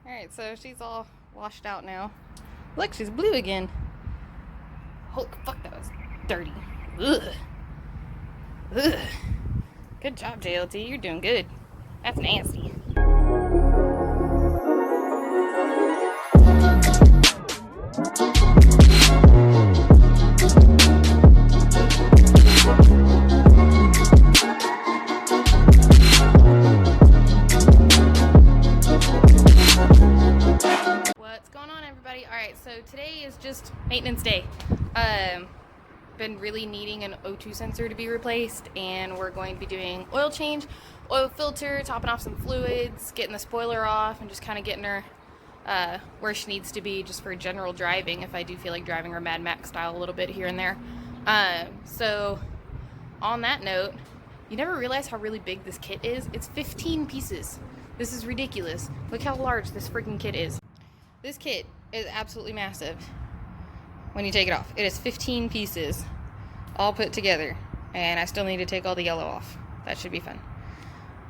Alright, so she's all washed out now. Look, she's blue again. Holy fuck, that was dirty. Ugh. Ugh. Good job, JLT. You're doing good. That's nasty. What's going on, everybody? Alright, so today is just maintenance day. Been really needing an O2 sensor to be replaced, and we're going to be doing oil change, oil filter, topping off some fluids, getting the spoiler off, and just kind of getting her where she needs to be just for general driving if I do feel like driving her Mad Max style a little bit here and there. So on that note, you never realize how really big this kit is. It's 15 pieces. This is ridiculous. Look how large this freaking kit is. This kit is absolutely massive when you take it off. It is 15 pieces all put together, and I still need to take all the yellow off. That should be fun,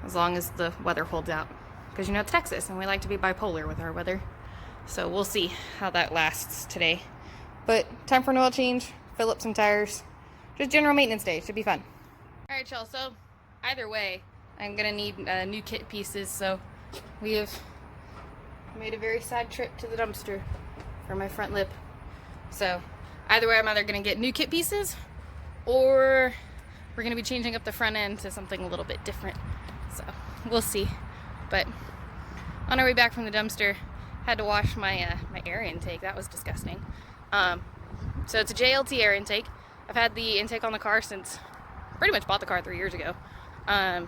as long as the weather holds out, because you know it's Texas and we like to be bipolar with our weather. So we'll see how that lasts today. But time for an oil change, fill up some tires, just general maintenance day. Should be fun. All right, y'all, so either way I'm gonna need new kit pieces, so we have made a very sad trip to the dumpster for my front lip. So either way, I'm either gonna get new kit pieces, or we're gonna be changing up the front end to something a little bit different. So we'll see. But on our way back from the dumpster, had to wash my my air intake. That was disgusting. So it's a JLT air intake. I've had the intake on the car since pretty much bought the car 3 years ago. I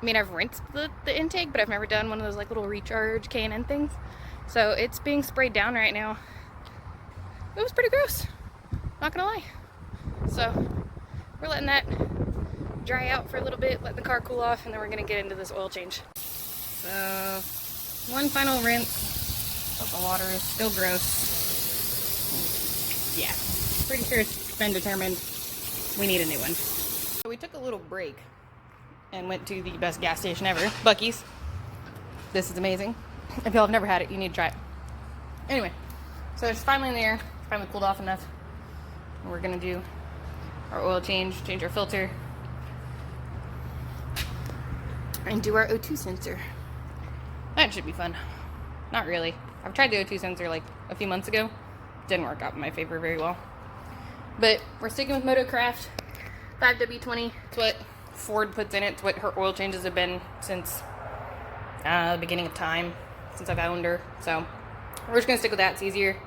mean, I've rinsed the intake, but I've never done one of those like little recharge K&N things. So it's being sprayed down right now. It was pretty gross, not gonna lie. So we're letting that dry out for a little bit, let the car cool off, and then we're gonna get into this oil change. So one final rinse, but the water is still gross. Yeah, pretty sure it's been determined we need a new one. So we took a little break and went to the best gas station ever, Buc-ee's. This is amazing. If y'all have never had it, you need to try it. Anyway, so it's finally in the air. Finally cooled off enough. And we're gonna do our oil change our filter, and do our O2 sensor. That should be fun. Not really. I've tried the O2 sensor like a few months ago. Didn't work out in my favor very well. But we're sticking with Motocraft 5W20. It's what Ford puts in it. It's what her oil changes have been since the beginning of time, since I've owned her. So we're just gonna stick with that. It's easier.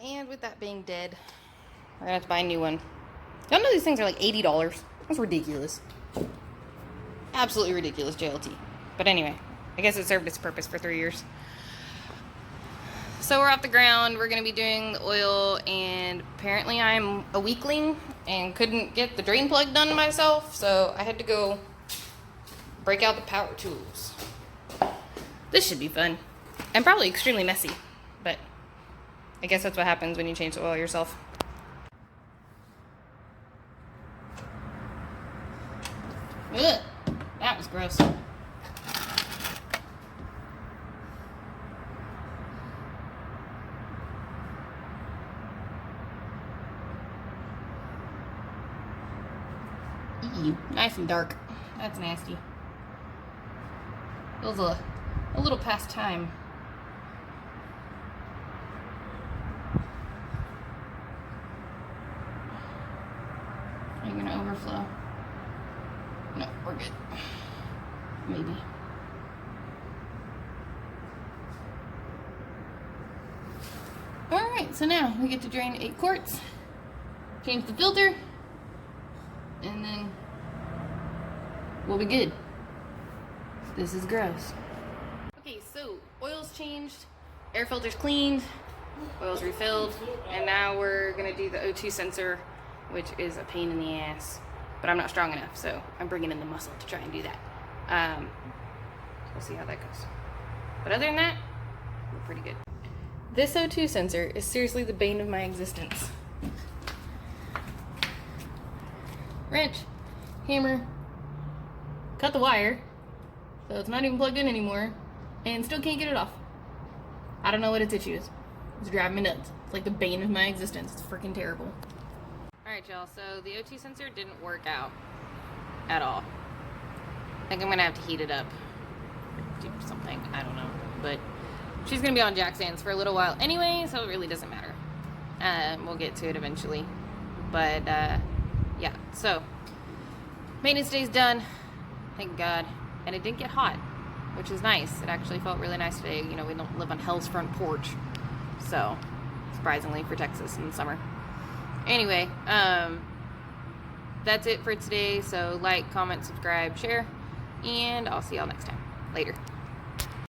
And with that being dead, we're gonna have to buy a new one. Y'all know these things are like $80. That's ridiculous. Absolutely ridiculous, JLT. But anyway, I guess it served its purpose for 3 years. So we're off the ground. We're gonna be doing the oil, and apparently I'm a weakling and couldn't get the drain plug done myself, so I had to go break out the power tools. This should be fun, and probably extremely messy, but I guess that's what happens when you change the oil yourself. Ugh, that was gross. Ew, nice and dark. That's nasty. Feels a little past time. Are you gonna overflow? No, we're good. Maybe. Alright, so now we get to drain 8 quarts, change the filter, and then we'll be good. This is gross. Okay, so oil's changed, air filter's cleaned, oil's refilled, and now we're gonna do the O2 sensor, which is a pain in the ass, but I'm not strong enough, so I'm bringing in the muscle to try and do that. We'll see how that goes. But other than that, we're pretty good. This O2 sensor is seriously the bane of my existence. Wrench, hammer, cut the wire, so it's not even plugged in anymore, and still can't get it off. I don't know what its issue is. It's driving me nuts. It's like the bane of my existence. It's freaking terrible. Alright, y'all. So the O2 sensor didn't work out at all. I think I'm going to have to heat it up. Do something. I don't know. But she's going to be on jack stands for a little while anyway, so it really doesn't matter. We'll get to it eventually. But, yeah. So, maintenance day's done. Thank God. And it didn't get hot, which is nice. It actually felt really nice today. You know, we don't live on hell's front porch. So, surprisingly for Texas in the summer. Anyway, that's it for today. So, like, comment, subscribe, share. And I'll see y'all next time. Later.